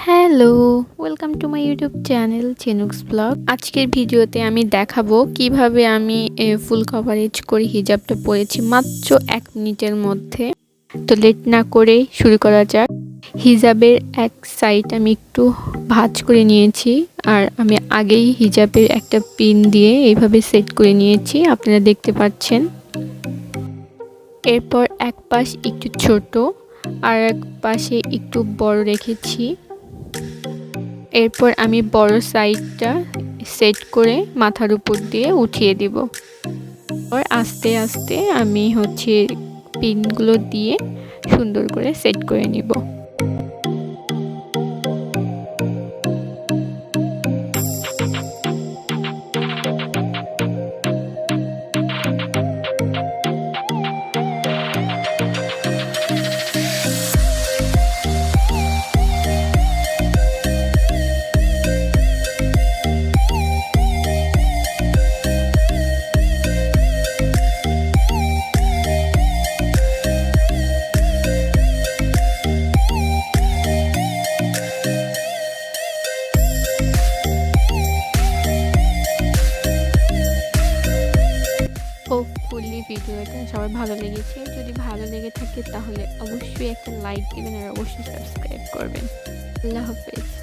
Hello, welcome to my YouTube channel Jhinuk's blog. আজকের ভিডিওতে আমি দেখাবো কিভাবে আমি ফুল কভারেজ করে হিজাবটা পরেছি মাত্র 1 মিনিটের মধ্যে। তো লেট না করে শুরু করা যাক। হিজাবের এক সাইড আমি একটু ভাঁজ করে নিয়েছি, আর আমি আগেই হিজাবের একটা পিন দিয়ে এইভাবে সেট করে নিয়েছি, আপনারা দেখতে পাচ্ছেন। এরপর এক পাশ একটু ছোট আর এক পাশে একটু বড় রেখেছি। এরপর আমি বড় সাইডটা সেট করে মাথার উপর দিয়ে উঠিয়ে দিব। আর আস্তে আস্তে আমি পিনগুলো দিয়ে সুন্দর করে সেট করে নিব। হোপফুলি ভিডিওটা সবার ভালো লেগেছে। যদি ভালো লেগে থাকে তাহলে অবশ্যই একটা লাইক দিবেন আর অবশ্যই সাবস্ক্রাইব করবেন। আল্লাহ হাফেজ।